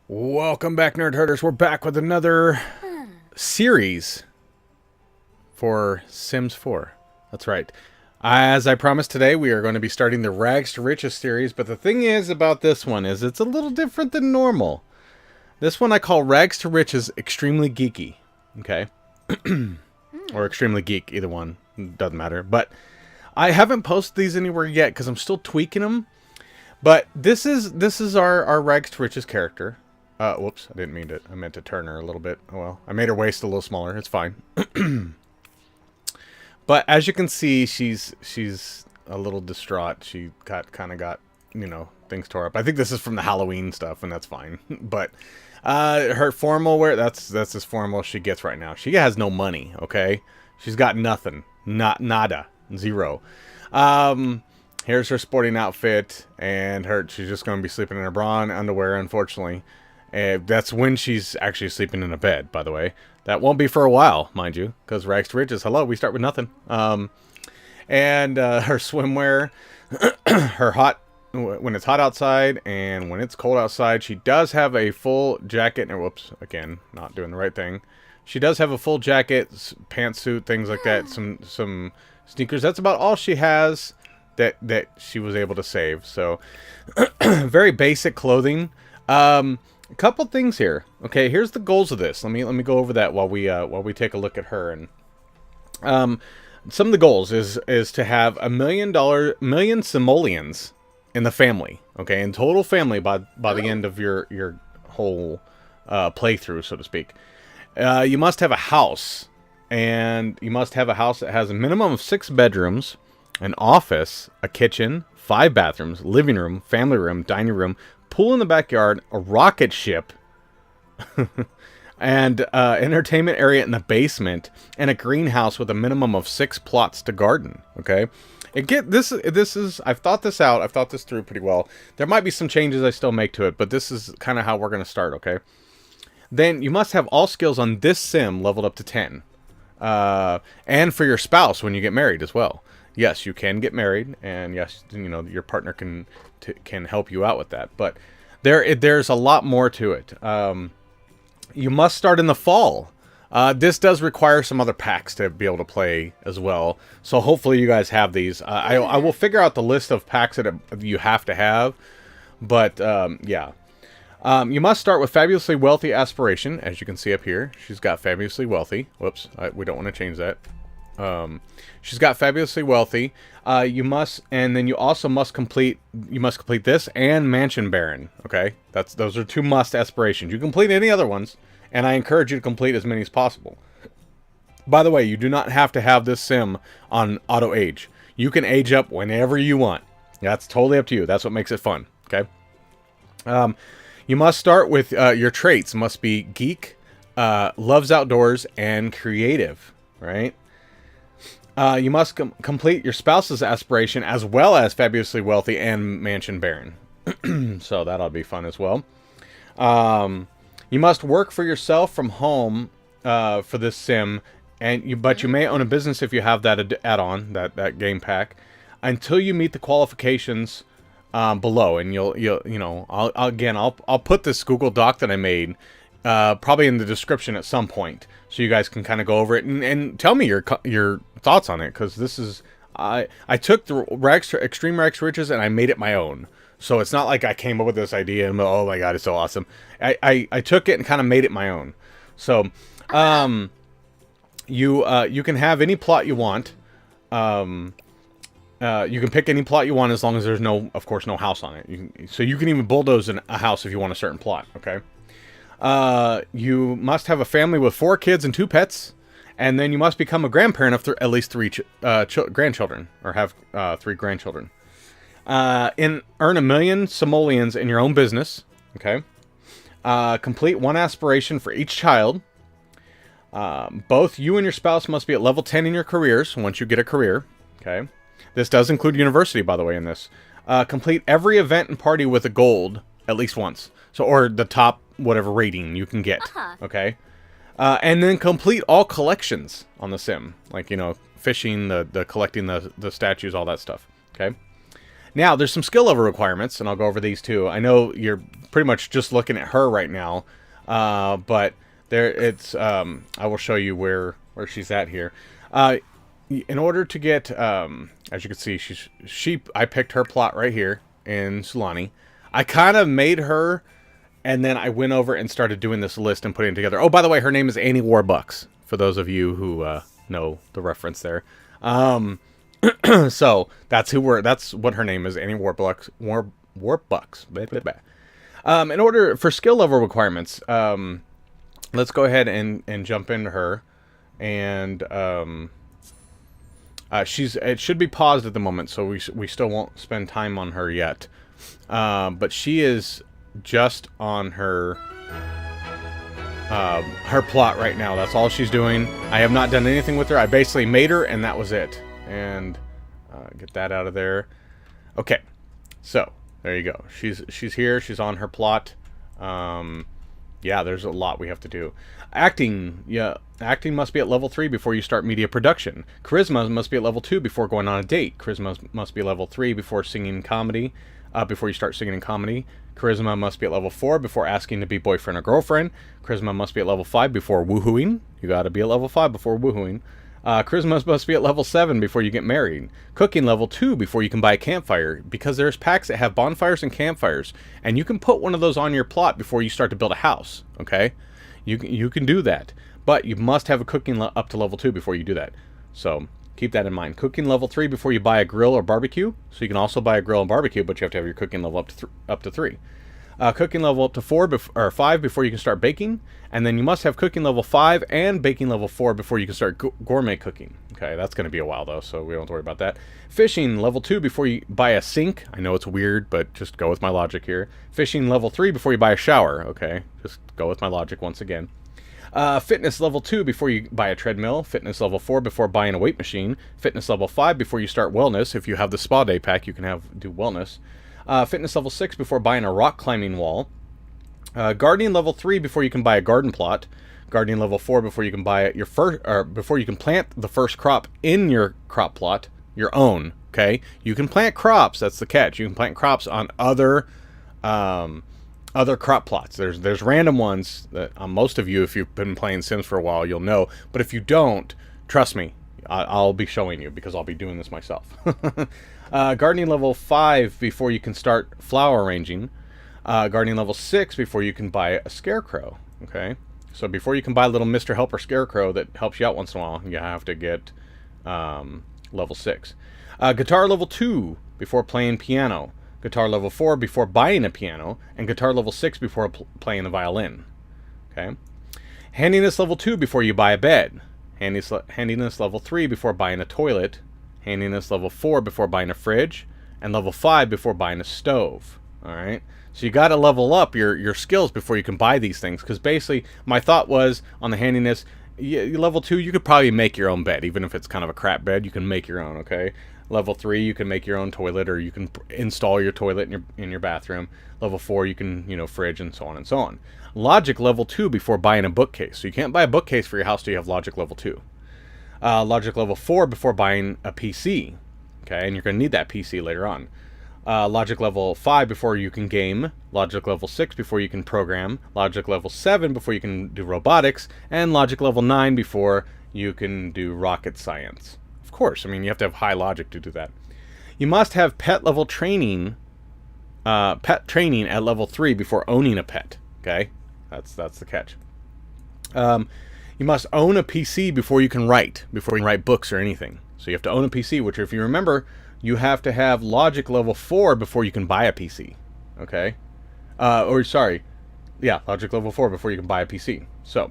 Welcome back, Nerd Herders. We're back with another series for Sims 4. That's right. As I promised today, we are going to be starting the Rags to Riches series, but the thing is about this one is it's a little different than normal. This one I call Rags to Riches Extremely Geeky. Okay? Or Extremely Geek, either one. Doesn't matter. But I haven't posted these anywhere yet because I'm still tweaking them. But this is our Rags to Riches character. Whoops, I didn't mean to. I meant to turn her a little bit. Oh well, I made her waist a little smaller. It's fine. But as you can see, she's a little distraught. She kind of got, things tore up. I think this is from the Halloween stuff, and that's fine. But her formal wear, that's as formal as she gets right now. She has no money, okay? She's got nothing. Nada. Zero. Here's her sporting outfit, and she's just going to be sleeping in her bra and underwear, unfortunately. That's when she's actually sleeping in a bed, by the way. That won't be for a while, mind you, because Rags to Riches, hello, we start with nothing. And her swimwear, when it's hot outside and when it's cold outside, she does have a full jacket. And whoops, again, not doing the right thing. She does have a full jacket, pantsuit, things like that, some sneakers. That's about all she has that she was able to save. So, very basic clothing. A couple things here. Okay, here's the goals of this. Let me go over that while we take a look at her. And some of the goals is to have $1 million simoleons in the family. Okay, in total family by the end of your whole playthrough, so to speak. You must have a house, and you must have a house that has a minimum of 6 bedrooms, an office, a kitchen, 5 bathrooms, living room, family room, dining room, pool in the backyard, a rocket ship, and entertainment area in the basement, and a greenhouse with a minimum of 6 plots to garden. Okay, this is I've thought this out. I've thought this through pretty well. There might be some changes I still make to it, but this is kind of how we're going to start. Okay, then you must have all skills on this sim leveled up to 10, and for your spouse when you get married as well. Yes, you can get married, and yes, your partner can help you out with that. But there's a lot more to it. You must start in the fall. This does require some other packs to be able to play as well. So hopefully you guys have these. I will figure out the list of packs that you have to have. But yeah. You must start with fabulously wealthy aspiration, as you can see up here. She's got fabulously wealthy. Whoops, we don't want to change that. She's got fabulously wealthy. And then you also must complete this and Mansion Baron. Okay, those are 2 must aspirations. You complete any other ones, and I encourage you to complete as many as possible. By the way, you do not have to have this sim on auto age. You can age up whenever you want. That's totally up to you. That's what makes it fun. Okay. You must start with your traits. Must be geek, loves outdoors, and creative. Right. You must complete your spouse's aspiration as well as fabulously wealthy and Mansion Baron. So that'll be fun as well. You must work for yourself from home for this sim, but you may own a business if you have that add-on, that game pack, until you meet the qualifications below. And I'll put this Google Doc that I made probably in the description at some point, so you guys can kind of go over it and tell me your thoughts on it, because this is I took the Extreme Rags to Riches and I made it my own. So it's not like I came up with this idea and oh my god, it's so awesome. I took it and kind of made it my own. So you can have any plot you want. You can pick any plot you want as long as there's of course no house on it. So you can even bulldoze a house if you want a certain plot. Okay. You must have a family with 4 kids and 2 pets, and then you must become a grandparent of at least 3 grandchildren, or have 3 grandchildren. Earn 1 million simoleons in your own business. Okay. Complete 1 aspiration for each child. Both you and your spouse must be at level 10 in your careers once you get a career. Okay. This does include university, by the way, in this. Complete every event and party with a gold at least once. So, or the top whatever rating you can get. Okay. And then complete all collections on the sim. Like, fishing, the collecting the statues, all that stuff. Okay. Now, there's some skill level requirements, and I'll go over these too. I know you're pretty much just looking at her right now. But there, it's I will show you where she's at here. In order to get, as you can see, I picked her plot right here in Sulani. I kind of made her, and then I went over and started doing this list and putting it together. Oh, by the way, her name is Annie Warbucks, for those of you who know the reference there. So that's what her name is, Annie Warbucks. Warbucks. Blah, blah, blah. In order for skill level requirements, let's go ahead and jump into her, and it should be paused at the moment, so we still won't spend time on her yet. But she is just on her plot right now. That's all she's doing. I have not done anything with her. I basically made her, and that was it. And get that out of there. Okay, so there you go. She's here. She's on her plot. Yeah, there's a lot we have to do. Acting, yeah, acting must be at level 3 before you start media production. Charisma must be at level 2 before going on a date. Charisma must be level 3 before singing comedy. Before you start singing in comedy. Charisma must be at level 4 before asking to be boyfriend or girlfriend. Charisma must be at level 5 before woohooing. You gotta be at level 5 before woohooing. Charisma must be at level 7 before you get married. Cooking level 2 before you can buy a campfire, because there's packs that have bonfires and campfires, and you can put one of those on your plot before you start to build a house, okay? You can do that, but you must have a cooking up to level 2 before you do that. So keep that in mind. Cooking level 3 before you buy a grill or barbecue. So you can also buy a grill and barbecue, but you have to have your cooking level up to 3. Cooking level up to or 5 before you can start baking, and then you must have cooking level 5 and baking level 4 before you can start gourmet cooking. Okay, that's going to be a while though, so we don't have to worry about that. Fishing level 2 before you buy a sink. I know it's weird, but just go with my logic here. Fishing level 3 before you buy a shower. Okay, just go with my logic once again. Fitness level 2 before you buy a treadmill. Fitness level 4 before buying a weight machine. Fitness level 5 before you start wellness. If you have the spa day pack, you can do wellness. Fitness level 6 before buying a rock climbing wall. Gardening level 3 before you can buy a garden plot. Gardening level 4 before you can buy before you can plant the first crop in your crop plot, your own. Okay, you can plant crops. That's the catch. You can plant crops on other crop plots. There's random ones that most of you, if you've been playing Sims for a while, you'll know. But if you don't, trust me, I'll be showing you because I'll be doing this myself. Gardening level 5 before you can start flower arranging. Gardening level 6 before you can buy a scarecrow. Okay, so before you can buy a little Mr. Helper scarecrow that helps you out once in a while, you have to get level 6. Guitar level 2 before playing piano. Guitar level 4 before buying a piano, and guitar level 6 before playing the violin. Okay. Handiness level 2 before you buy a bed. Handiness level 3 before buying a toilet. Handiness level 4 before buying a fridge, and level 5 before buying a stove. Alright, so you got to level up your skills before you can buy these things, because basically my thought was on the handiness, level 2 you could probably make your own bed, even if it's kind of a crap bed, you can make your own, okay? Level 3 you can make your own toilet, or you can install your toilet in your bathroom. Level 4 you can, fridge, and so on and so on. Logic level 2 before buying a bookcase, so you can't buy a bookcase for your house till you have logic level 2. Logic level 4 before buying a PC, okay, and you're going to need that PC later on. Logic level 5 before you can game. Logic level 6 before you can program. Logic level 7 before you can do robotics. And logic level 9 before you can do rocket science. Of course, I mean, you have to have high logic to do that. You must have pet training at level 3 before owning a pet, okay? That's the catch. You must own a PC before you can write books or anything. So you have to own a PC, which, if you remember, you have to have logic level 4 before you can buy a PC. Okay? Logic level 4 before you can buy a PC. So,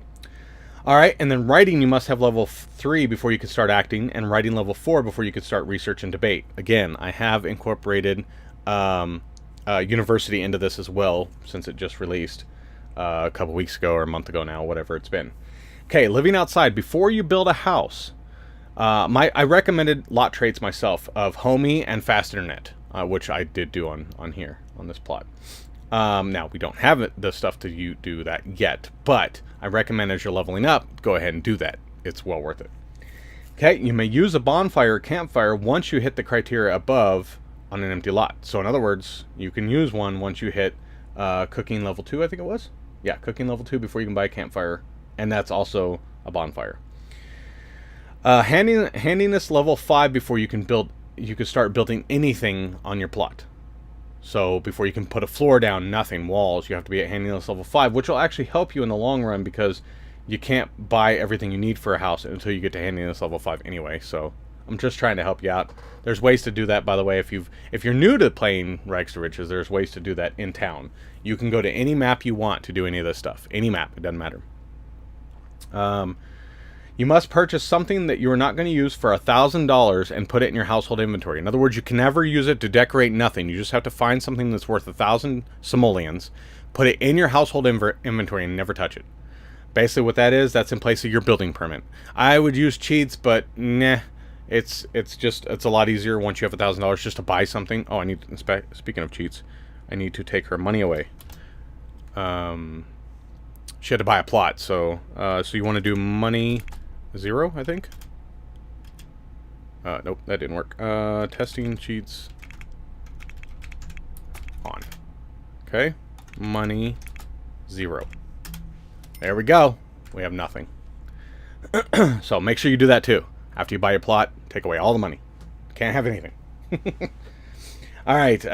alright, and then writing, you must have level 3 before you can start acting, and writing level 4 before you can start research and debate. Again, I have incorporated university into this as well, since it just released a couple weeks ago, or a month ago now, whatever it's been. Okay, living outside. Before you build a house, I recommended lot traits myself of homey and fast internet, which I did do on here, on this plot. Now, we don't have the stuff to do that yet, but I recommend as you're leveling up, go ahead and do that. It's well worth it. Okay, you may use a bonfire or campfire once you hit the criteria above on an empty lot. So in other words, you can use one once you hit cooking level 2, I think it was. Yeah, cooking level 2 before you can buy a campfire, and that's also a bonfire. Handiness level 5 before you can build. You can start building anything on your plot. So before you can put a floor down, nothing, walls, you have to be at handiness level 5, which will actually help you in the long run because you can't buy everything you need for a house until you get to handiness level 5 anyway. So I'm just trying to help you out. There's ways to do that, by the way. If you're new to playing Rags to Riches, there's ways to do that in town. You can go to any map you want to do any of this stuff. Any map, it doesn't matter. You must purchase something that you are not going to use for $1,000 and put it in your household inventory. In other words, you can never use it to decorate nothing. You just have to find something that's worth 1,000 simoleons, put it in your household inventory, and never touch it. Basically what that is, that's in place of your building permit. I would use cheats, but nah. It's a lot easier once you have $1,000 just to buy something. Oh, I need to, speaking of cheats, I need to take her money away. She had to buy a plot, so you want to do money 0, I think. Nope, that didn't work. Testing cheats on. Okay, money 0. There we go. We have nothing. So make sure you do that too. After you buy your plot, take away all the money. Can't have anything. All right.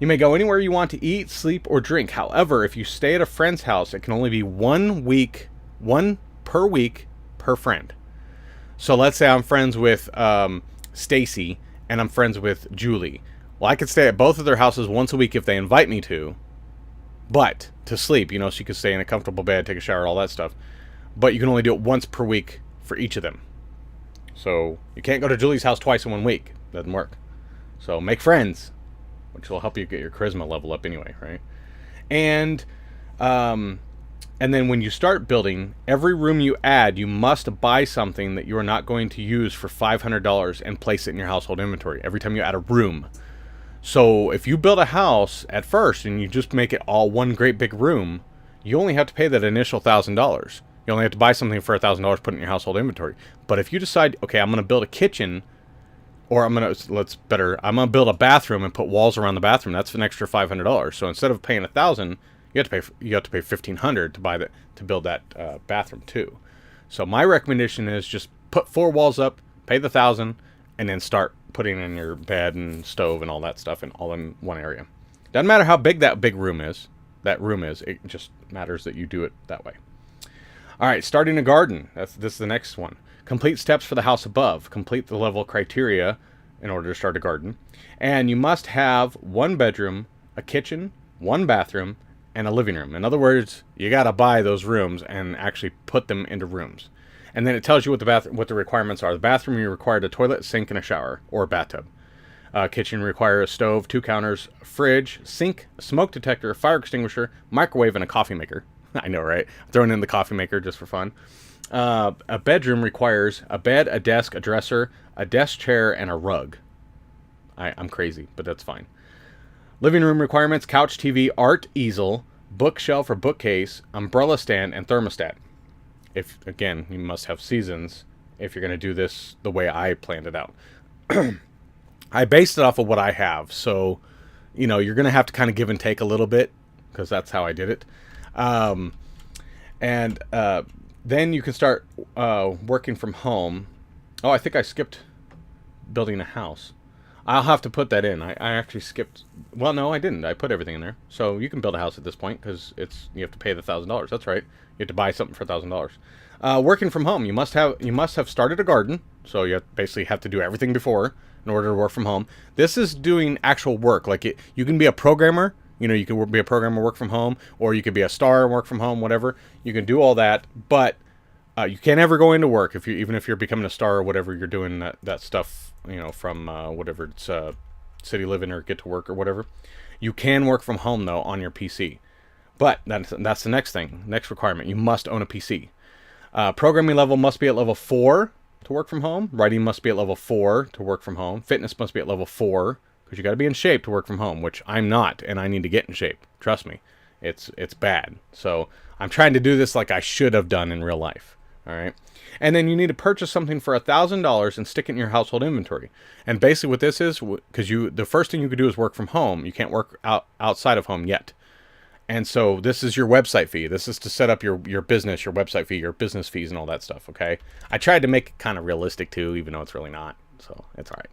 You may go anywhere you want to eat, sleep, or drink. However, if you stay at a friend's house, it can only be one per week per friend. So let's say I'm friends with Stacy and I'm friends with Julie. Well, I could stay at both of their houses once a week if they invite me to. But to sleep, so you could stay in a comfortable bed, take a shower, all that stuff. But you can only do it once per week for each of them. So you can't go to Julie's house twice in 1 week. Doesn't work. So make friends, which will help you get your charisma level up anyway, right? And then when you start building, every room you add, you must buy something that you are not going to use for $500 and place it in your household inventory every time you add a room. So if you build a house at first and you just make it all one great big room, you only have to pay that initial $1,000. You only have to buy something for $1,000, put it in your household inventory. But if you decide, okay, I'm going to build a kitchen, or I'm going to build a bathroom and put walls around the bathroom, that's an extra $500. So instead of paying $1,000, you have to pay $1,500 to build that bathroom too. So my recommendation is just put 4 walls up, pay the $1,000, and then start putting in your bed and stove and all that stuff all in one area. Doesn't matter how big that room is. It just matters that you do it that way. All right, starting a garden. This is the next one. Complete steps for the house above. Complete the level criteria in order to start a garden. And you must have 1 bedroom, a kitchen, 1 bathroom, and a living room. In other words, you got to buy those rooms and actually put them into rooms. And then it tells you what the requirements are. The bathroom, you require a toilet, sink, and a shower, or a bathtub. Kitchen requires a stove, 2 counters, fridge, sink, a smoke detector, a fire extinguisher, microwave, and a coffee maker. I know, right? Throwing in the coffee maker just for fun. A bedroom requires a bed, a desk, a dresser, a desk chair, and a rug. I'm crazy, but that's fine. Living room requirements: couch, TV, art easel, bookshelf or bookcase, umbrella stand, and thermostat. Again, you must have seasons if you're going to do this the way I planned it out. I based it off of what I have, so you're going to have to kind of give and take a little bit because that's how I did it. Then you can start working from home. Oh, I think I skipped building a house. I'll have to put that in. I actually skipped. Well, no, I didn't. I put everything in there. So you can build a house at this point because you have to pay the $1,000. That's right. You have to buy something for $1,000. Working from home, you must have started a garden. So you basically have to do everything before in order to work from home. This is doing actual work. You can be a programmer. You can be a programmer, work from home, or you could be a star and work from home, whatever. You can do all that, but you can't ever go into work even if you're becoming a star or whatever you're doing that stuff. From whatever it's city living or get to work or whatever. You can work from home though on your PC, but that's the next thing. Next requirement: you must own a PC. Programming level must be at level 4 to work from home. Writing must be at level 4 to work from home. Fitness must be at level 4. Because you got to be in shape to work from home, which I'm not, and I need to get in shape. Trust me, it's bad. So I'm trying to do this like I should have done in real life. All right, and then you need to purchase something for $1,000 and stick it in your household inventory. And basically, what this is, because the first thing you could do is work from home. You can't work outside of home yet. And so this is your website fee. This is to set up your business, your website fee, your business fees, and all that stuff, okay? I tried to make it kind of realistic, too, even though it's really not. So it's all right.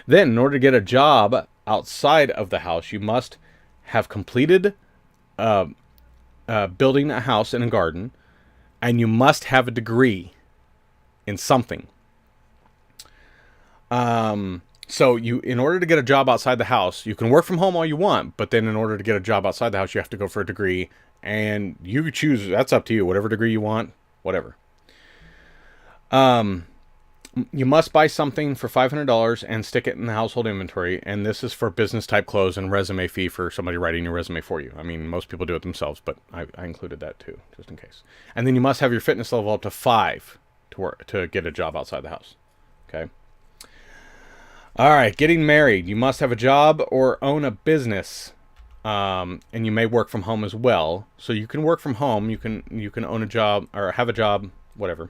Then, in order to get a job outside of the house, you must have completed building a house and a garden, and you must have a degree in something. So in order to get a job outside the house, you can work from home all you want, but then in order to get a job outside the house, you have to go for a degree, and you choose. That's up to you. Whatever degree you want, whatever. You must buy something for $500 and stick it in the household inventory, and this is for business type clothes and resume fee for somebody writing your resume for you. I mean, most people do it themselves, but I included that too, just in case. And then you must have your fitness level up to 5 to get a job outside the house. Okay. All right, getting married. You must have a job or own a business, and you may work from home as well. So you can work from home. You can own a job or have a job, whatever.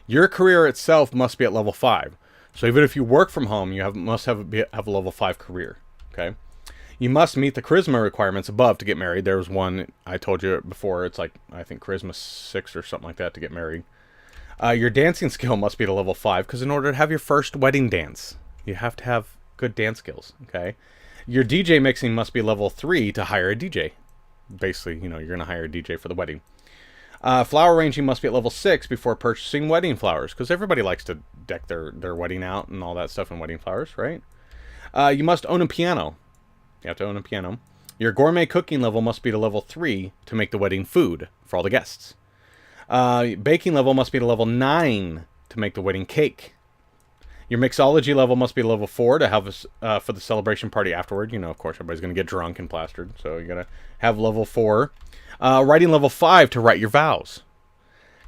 Your career itself must be at level 5. So even if you work from home, you must have a level 5 career. Okay. You must meet the charisma requirements above to get married. There was one I told you before. It's like, I think charisma 6 or something like that to get married. Your dancing skill must be to level 5 because in order to have your first wedding dance, you have to have good dance skills. Okay. Your DJ mixing must be level 3 to hire a DJ. Basically, you're going to hire a DJ for the wedding. Flower arranging must be at level 6 before purchasing wedding flowers, because everybody likes to deck their wedding out and all that stuff in wedding flowers, right? You must own a piano. You have to own a piano. Your gourmet cooking level must be to level 3 to make the wedding food for all the guests. Baking level must be to level 9 to make the wedding cake. Your mixology level must be level 4 to have for the celebration party afterward. Of course, everybody's going to get drunk and plastered, so you got to have level 4. Writing level 5 to write your vows.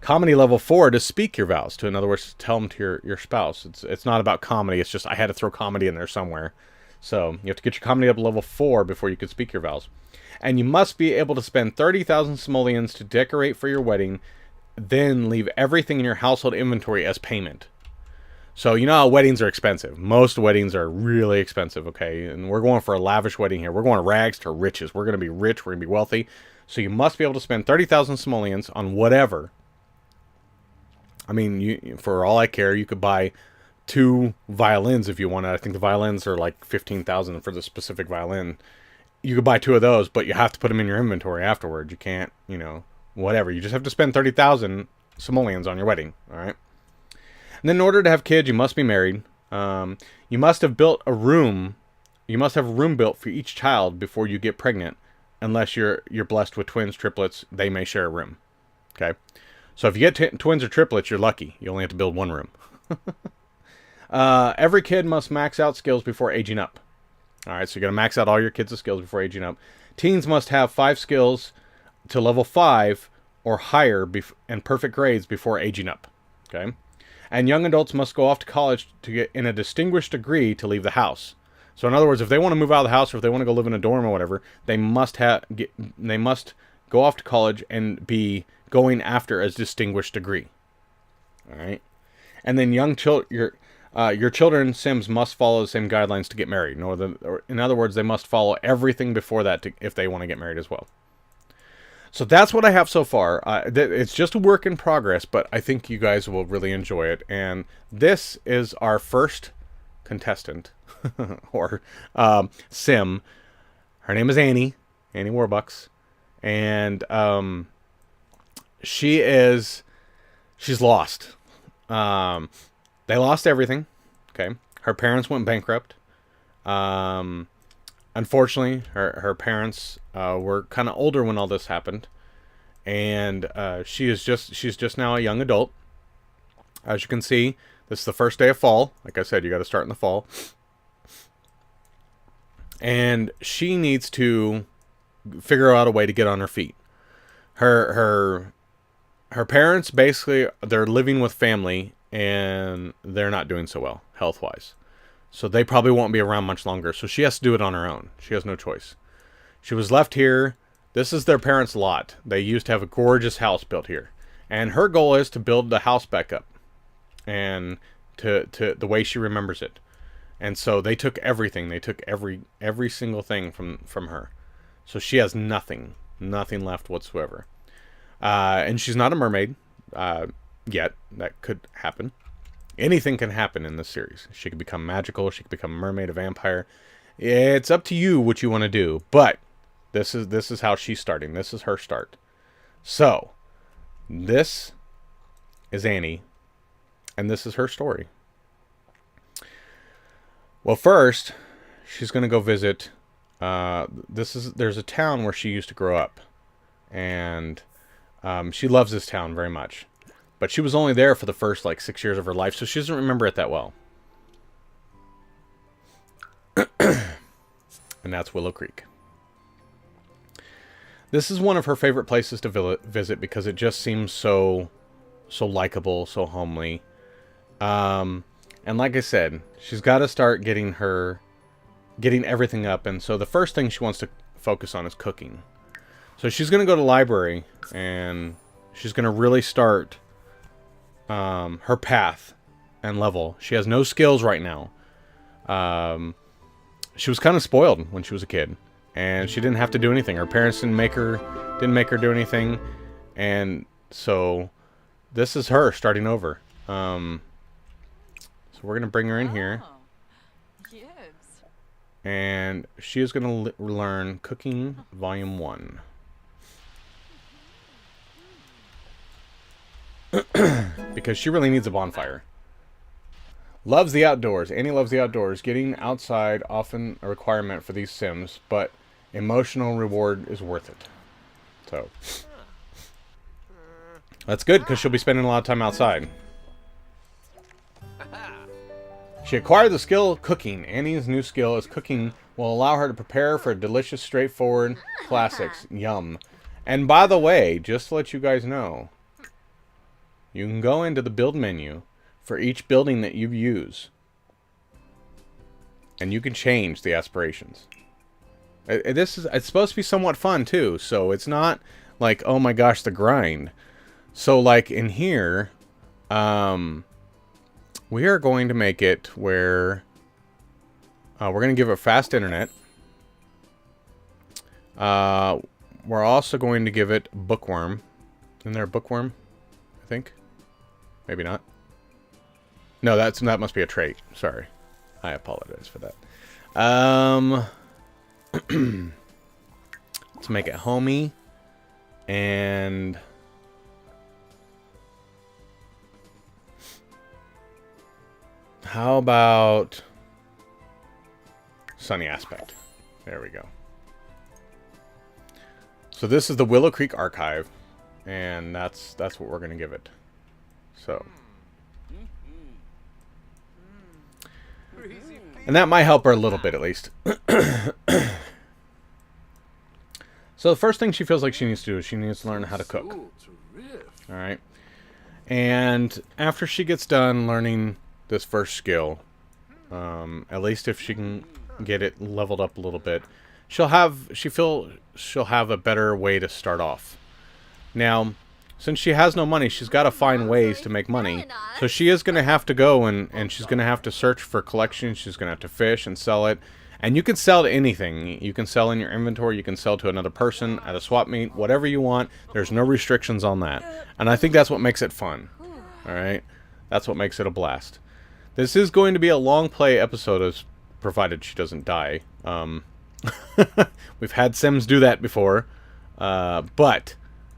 Comedy level 4 to speak your vows. In other words, tell them to your spouse. It's not about comedy. It's just I had to throw comedy in there somewhere. So you have to get your comedy up to level 4 before you could speak your vows. And you must be able to spend 30,000 simoleons to decorate for your wedding, then leave everything in your household inventory as payment. So you know how weddings are expensive. Most weddings are really expensive, okay? And we're going for a lavish wedding here. We're going rags to riches. We're going to be rich. We're going to be wealthy. So you must be able to spend 30,000 simoleons on whatever. I mean, for all I care, you could buy 2 violins if you wanted. I think the violins are like 15,000 for the specific violin. You could buy 2 of those, but you have to put them in your inventory afterwards. You can't, whatever. You just have to spend 30,000 simoleons on your wedding, all right? And then in order to have kids, you must be married. You must have built a room. You must have a room built for each child before you get pregnant. Unless you're blessed with twins, triplets, they may share a room. Okay? So if you get twins or triplets, you're lucky. You only have to build 1 room. Every kid must max out skills before aging up. All right, so you're going to max out all your kids' skills before aging up. Teens must have 5 skills to level 5 or higher and perfect grades before aging up. Okay? And young adults must go off to college to get in a distinguished degree to leave the house. So in other words, if they want to move out of the house or if they want to go live in a dorm or whatever, they must go off to college and be going after a distinguished degree. All right, and then your children Sims must follow the same guidelines to get married. Or in other words, they must follow everything before that if they want to get married as well. So that's what I have so far. It's just a work in progress, but I think you guys will really enjoy it. And this is our first contestant. or Sim. Her name is Annie Warbucks, and she's lost. They lost everything. Okay, her parents went bankrupt. Unfortunately, her parents were kind of older when all this happened, and she's just now a young adult. As you can see, this is the first day of fall. Like I said, you got to start in the fall. And she needs to figure out a way to get on her feet. Her parents, basically, they're living with family, and they're not doing so well, health-wise. So they probably won't be around much longer. So she has to do it on her own. She has no choice. She was left here. This is their parents' lot. They used to have a gorgeous house built here. And her goal is to build the house back up. And to the way she remembers it. And so they took everything. They took every single thing from her. So she has nothing left whatsoever. And she's not a mermaid yet. That could happen. Anything can happen in this series. She could become magical. She could become a mermaid, a vampire. It's up to you what you want to do. But this is how she's starting. This is her start. So this is Annie, and this is her story. Well, first, she's going to go visit. There's a town where she used to grow up, and she loves this town very much. But she was only there for the first, 6 years of her life, so she doesn't remember it that well. And that's Willow Creek. This is one of her favorite places to visit because it just seems so likable, so homely. And like I said, she's got to start getting everything up. And so the first thing she wants to focus on is cooking. So she's going to go to the library, and she's going to really start her path and level. She has no skills right now. She was kind of spoiled when she was a kid, and she didn't have to do anything. Her parents didn't make her do anything, and so this is her starting over. So we're gonna bring her in here, and she is gonna learn Cooking Volume 1. Because she really needs a bonfire. Loves the outdoors. Annie loves the outdoors. Getting outside often a requirement for these Sims, but emotional reward is worth it. So that's good because she'll be spending a lot of time outside. She acquired the skill cooking. Annie's new skill is cooking will allow her to prepare for delicious, straightforward classics. Yum. And by the way, just to let you guys know, you can go into the build menu for each building that you use, and you can change the aspirations. It's supposed to be somewhat fun too, so it's not like, oh my gosh, the grind. So like in here, we are going to make it where we're going to give it fast internet. We're also going to give it bookworm. Isn't there a bookworm? I think. Maybe not. No, that must be a trait. Sorry. I apologize for that. Let's make it homey. And how about sunny aspect? There we go. So this is the Willow Creek Archive, and that's what we're going to give it. So, and that might help her a little bit, at least. So the first thing she feels like she needs to do is she needs to learn how to cook. All right. And after she gets done learning this first skill, at least if she can get it leveled up a little bit, she'll have a better way to start off. Now, since she has no money, she's got to find ways to make money. So she is going to have to go and she's going to have to search for collections. She's going to have to fish and sell it. And you can sell to anything. You can sell in your inventory. You can sell to another person at a swap meet. Whatever you want. There's no restrictions on that. And I think that's what makes it fun. Alright? That's what makes it a blast. This is going to be a long play episode, as provided she doesn't die. We've had Sims do that before. But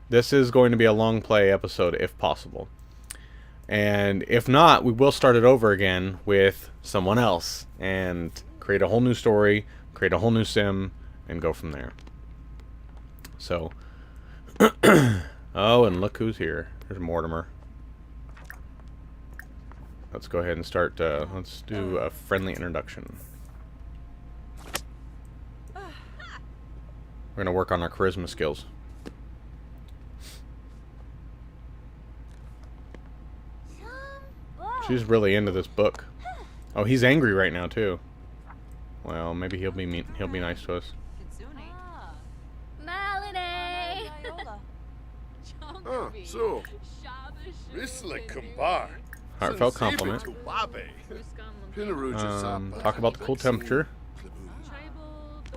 this is going to be a long play episode if possible. And if not, we will start it over again with someone else and create a whole new story, create a whole new sim, and go from there. So, oh, and look who's here. There's Mortimer. Let's go ahead and start, let's do a friendly introduction. We're going to work on our charisma skills. She's really into this book. Oh, he's angry right now too. Well, maybe he'll be nice to us. Oh, so Heartfelt compliment. talk Talk about the cool temperature.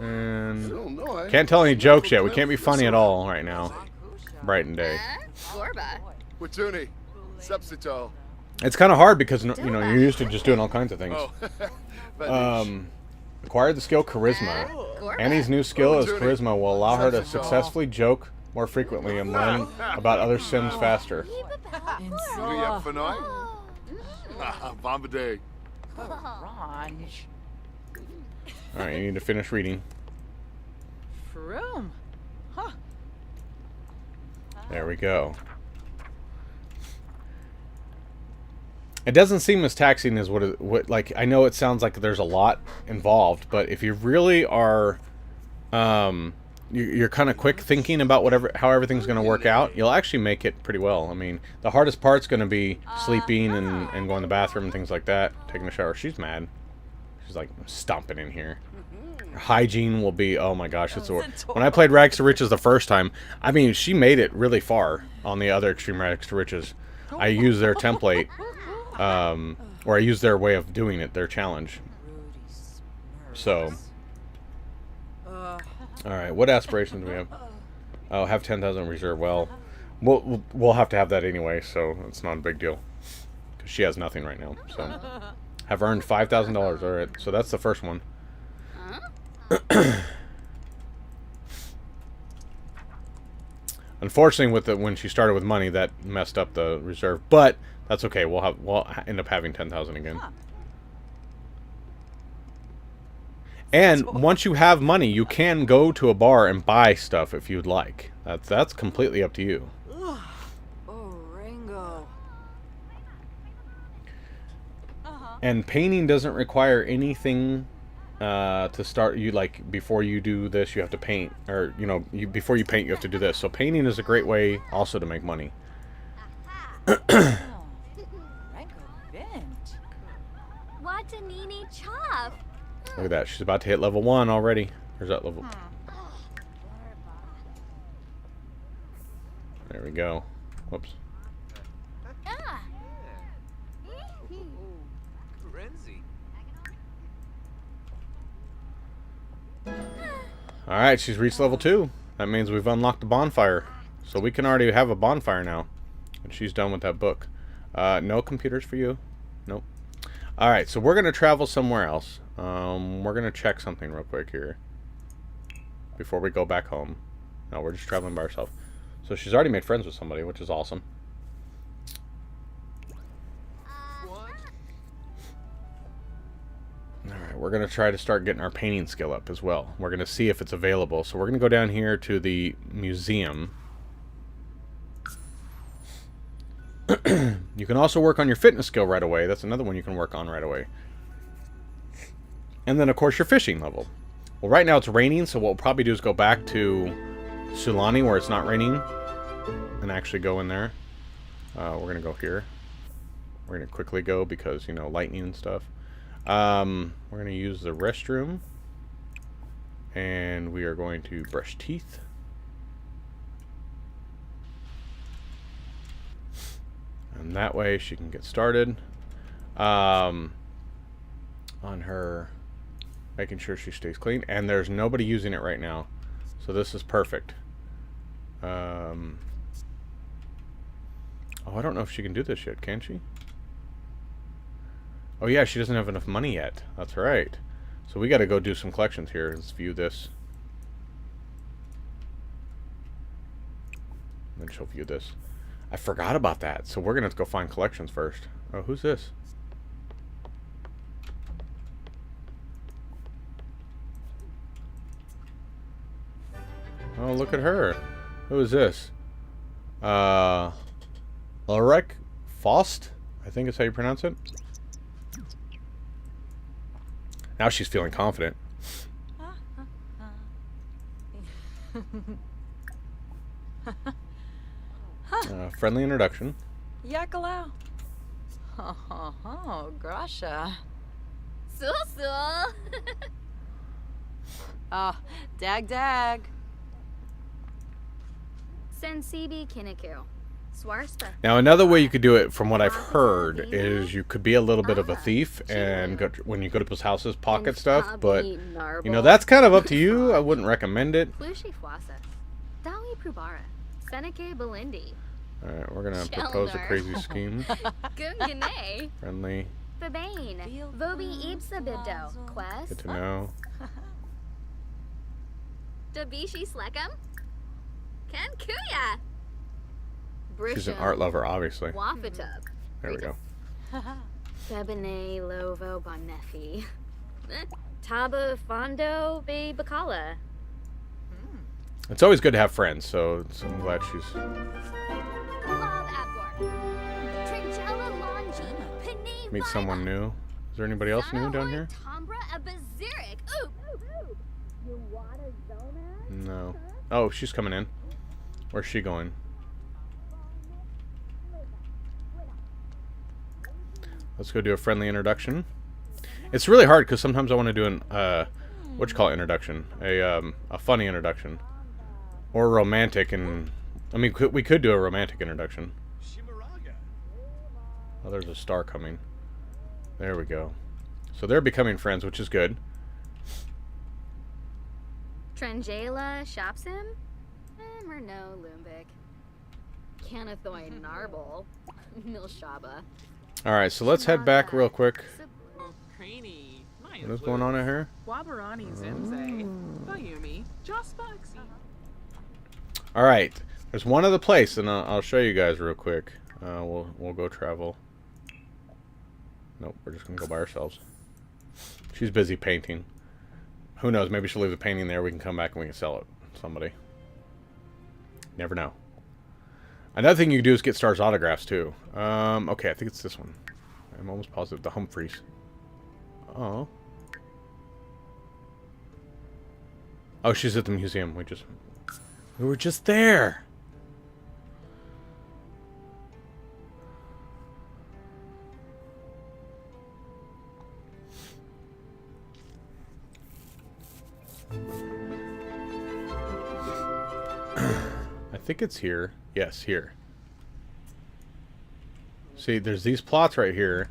And Still no, eh? can't tell any jokes yet. We can't be funny at all right now. Bright and day. Gorba. Watuni. Substito. It's kind of hard because you know you're used to just doing all kinds of things. Oh. Acquire the skill Charisma. Gorba. Annie's new skill is Charisma will allow her to successfully joke more frequently and learn about other Sims faster. Yep for night. Bombadil. Ranj. Alright, you need to finish reading. Froom. Huh. There we go. It doesn't seem as taxing as what like I know it sounds like there's a lot involved, but if you really are you're kind of quick thinking about how everything's going to work out, you'll actually make it pretty well. I mean, the hardest part's going to be sleeping and going to the bathroom and things like that, taking a shower. She's mad. She's like stomping in here. Hygiene will be, oh my gosh, it's the worst. When I played Rags to Riches the first time, I mean, she made it really far on the other Extreme Rags to Riches. I used their template, or I used their way of doing it, their challenge. So, alright, what aspirations do we have? Oh, have 10,000 reserve. Well, we'll have to have that anyway, so it's not a big deal. Because she has nothing right now, so. Have earned $5,000, alright, so that's the first one. Unfortunately, when she started with money, that messed up the reserve. But that's okay. We'll end up having 10,000 again. And once you have money, you can go to a bar and buy stuff if you'd like. That's completely up to you. Oh, Ringo. And painting doesn't require anything. To start, before you do this, you have to paint, or before you paint, you have to do this. So painting is a great way also to make money. Ringo Vint. Watanini Chop. Look at that, she's about to hit level 1 already. Where's that level? There we go. Whoops. Alright, she's reached level 2. That means we've unlocked the bonfire. So we can already have a bonfire now. And she's done with that book. No computers for you. Nope. Alright, so we're going to travel somewhere else. We're going to check something real quick here. Before we go back home. No, we're just traveling by ourselves. So she's already made friends with somebody, which is awesome. Alright, we're going to try to start getting our painting skill up as well. We're going to see if it's available. So we're going to go down here to the museum. You can also work on your fitness skill right away. That's another one you can work on right away. And then, of course, your fishing level. Well, right now it's raining, so what we'll probably do is go back to Sulani where it's not raining and actually go in there. We're going to go here. We're going to quickly go because, lightning and stuff. We're going to use the restroom. And we are going to brush teeth. And that way she can get started on her making sure she stays clean. And there's nobody using it right now. So this is perfect. Oh, I don't know if she can do this yet, can she? Oh yeah, she doesn't have enough money yet. That's right. So we got to go do some collections here. Let's view this. And then she'll view this. I forgot about that. So we're going to have to go find collections first. Oh, who's this? Oh, look at her. Who is this? Ulrich Faust? I think is how you pronounce it. Now she's feeling confident. Friendly introduction. Yakalau. Oh, Grasha. Sul. Dag. Sensibi Kiniku. Swarspa. Now, another way you could do it, from what I've heard, is you could be a little bit of a thief and when you go to people's houses, pocket stuff. But, you know, that's kind of up to you. I wouldn't recommend it. Plushi Fwasa. Dawi Prubara. Seneke Belindi. Alright, we're going to propose a crazy scheme. Gungane. Friendly. Babane. Vobi Ibsa Bibdo. Quest. Good to know. Dabishi Slekum. Ken Kuya. She's an art lover, obviously. Wafatub. There we go. Sebene Lovo Bonefi. Taba Fondo Be Bacala. It's always good to have friends, so I'm glad she's... Love Abgor. Tringella Longi. Panay meet someone new. Is there anybody else new down here? Tombra Abazirik. Ooh. You water Zona? No. Oh, she's coming in. Where's she going? Let's go do a friendly introduction. It's really hard because sometimes I want to do an introduction, a funny introduction, or romantic, and I mean we could do a romantic introduction. Oh, there's a star coming. There we go. So they're becoming friends, which is good. Trangela Shopsim? Murno Lumbik. Canathoy Narble. Milshaba. Alright, so let's head back real quick. Craney. What is going on in here? Wabarani Zimze. Bayumi. Josbucks. Alright, there's one other place, and I'll show you guys real quick. We'll go travel. Nope, we're just gonna go by ourselves. She's busy painting. Who knows, maybe she'll leave the painting there, we can come back and we can sell it to somebody. Never know. Another thing you can do is get Star's autographs, too. Okay, I think it's this one. I'm almost positive. The Humphreys. Oh. Oh, she's at the museum. We were just there. I think it's here. Yes, here. See, there's these plots right here.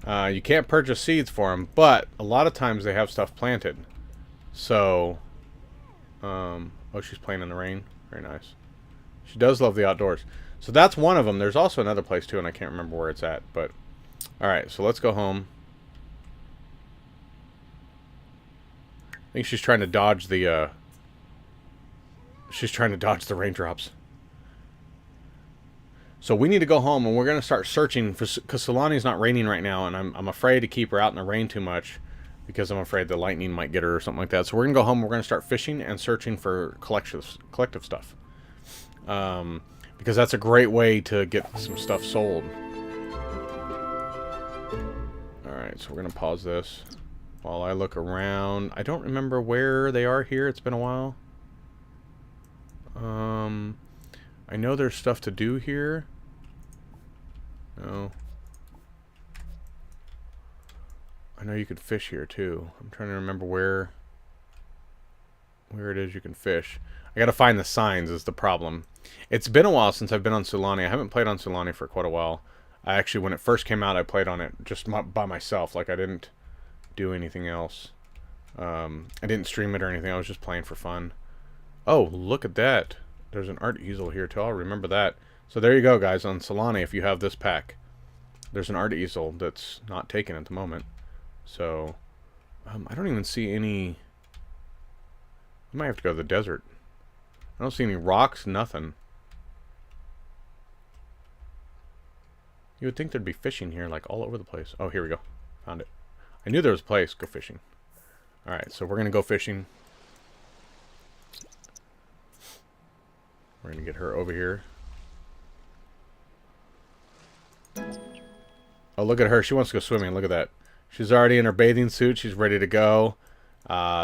You can't purchase seeds for them, but a lot of times they have stuff planted. So, oh, she's playing in the rain. Very nice. She does love the outdoors. So that's one of them. There's also another place too, and I can't remember where it's at. But, all right, so let's go home. I think she's trying to dodge the. She's trying to dodge the raindrops. So we need to go home, and we're going to start searching for, because Solani's not raining right now, and I'm afraid to keep her out in the rain too much because I'm afraid the lightning might get her or something like that. So we're going to go home, we're going to start fishing and searching for collective stuff. Because that's a great way to get some stuff sold. Alright, so we're going to pause this while I look around. I don't remember where they are here. It's been a while. I know there's stuff to do here. No. I know you could fish here too. I'm trying to remember where it is you can fish. I gotta find the signs is the problem. It's been a while since I've been on Sulani. I haven't played on Sulani for quite a while. I actually, when it first came out, I played on it just by myself. Like, I didn't do anything else. I didn't stream it or anything. I was just playing for fun. Oh, look at that. There's an art easel here too. I'll remember that. So there you go, guys. On Solani, if you have this pack, there's an art easel that's not taken at the moment. So, I don't even see any... I might have to go to the desert. I don't see any rocks, nothing. You would think there'd be fishing here, like, all over the place. Oh, here we go. Found it. I knew there was a place. Go fishing. Alright, so we're going to go fishing. We're going to get her over here. Oh, look at her. She wants to go swimming. Look at that. She's already in her bathing suit. She's ready to go.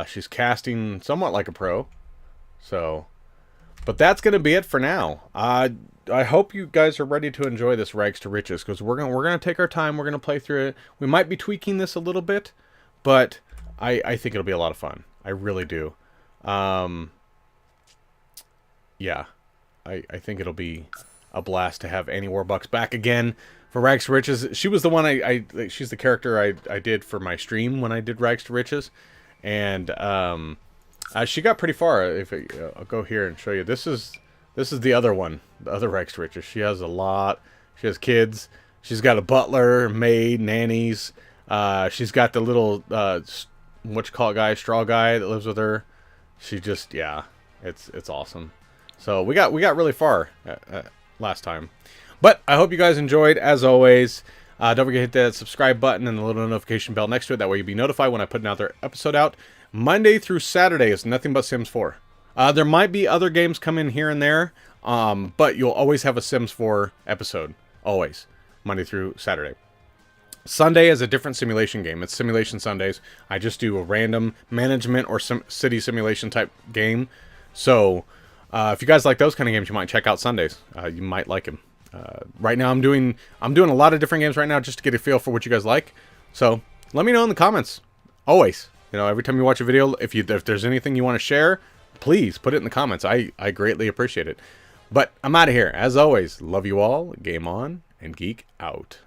She's casting somewhat like a pro. So, but that's going to be it for now. I hope you guys are ready to enjoy this Rags to Riches, because we're gonna take our time. We're going to play through it. We might be tweaking this a little bit, but I think it'll be a lot of fun. I really do. Yeah. I think it'll be a blast to have Annie Warbucks back again for Rags to Riches. She was the one she's the character I did for my stream when I did Rags to Riches, and she got pretty far. I'll go here and show you. This is the other one, the other Rags to Riches. She has a lot. She has kids. She's got a butler, maid, nannies. She's got the little guy, straw guy that lives with her. She just, yeah, it's awesome. So we got really far last time. But I hope you guys enjoyed. As always, don't forget to hit that subscribe button and the little notification bell next to it. That way you'll be notified when I put another episode out. Monday through Saturday is nothing but Sims 4. There might be other games come in here and there, but you'll always have a Sims 4 episode. Always. Monday through Saturday. Sunday is a different simulation game. It's Simulation Sundays. I just do a random management or city simulation type game. So, if you guys like those kind of games, you might check out Sundays. You might like them. Right now, I'm doing a lot of different games right now just to get a feel for what you guys like. So, let me know in the comments. Always. You know, every time you watch a video, if there's anything you want to share, please put it in the comments. I greatly appreciate it. But I'm out of here. As always, love you all. Game on and geek out.